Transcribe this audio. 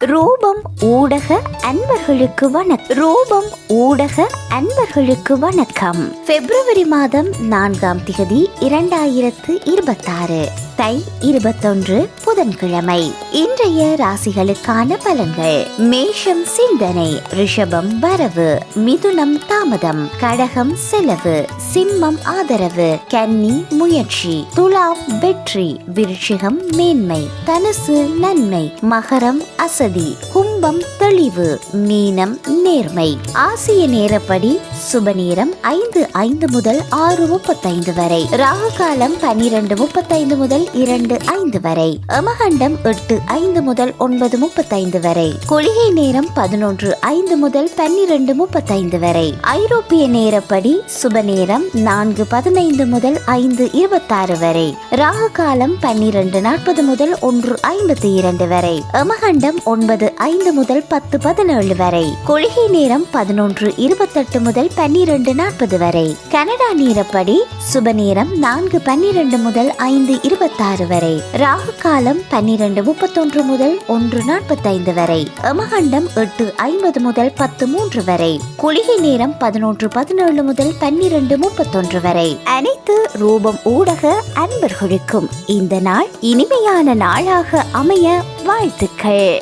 ரூபம் ஊடக அன்பர்களுக்கு வணக்கம். பிப்ரவரி மாதம் 4ஆம் திகதி 2026 தை 21 புதன்கிழமை. இன்றைய ராசிகளுக்கான பலன்கள். மேஷம் சிந்தனை, ரிஷபம் வரவு, மிதுனம் தாமதம், கடகம் செலவு, சிம்மம் ஆதரவு, கன்னி முயற்சி, துலாம் வெற்றி, விருச்சிகம் மேன்மை, தனுசு நன்மை, மகரம் அசதி, கும்பம் தெளிவு, மீனம் நேர்மை. ஆசிய நேரப்படி சுப நேரம் 5:05 முதல் 6:35 வரை, ராகு காலம் 12:35 முதல் 2:05 வரை, அமகண்டம் 8:05 முதல் 9:35 வரை, குளிகை நேரம் 11:05 முதல் 12:35 வரை. ஐரோப்பிய நேரப்படி சுப நேரம் 4:15 முதல் 5:26 வரை, ராகு காலம் 12:40 முதல் 1:52 வரை, அமகண்டம் 9:05 முதல் 10:17 வரை, குளிகை நேரம் 11:28 முதல் 12:40 வரை. கனடா நேரப்படி சுப நேரம் 4:12 முதல் 5:26 வரை, ராகு காலம் 12:31 முதல் 1:45 வரை, அமகண்டம் 8:50 முதல் 10:03 வரை, குளிகை நேரம் 11:17 முதல் 12:31 வரை. அனைத்து ரூபம் ஊடக அன்பர்களுக்கும் இந்த நாள் இனிமையான நாளாக அமைய வாழ்த்துக்கள்.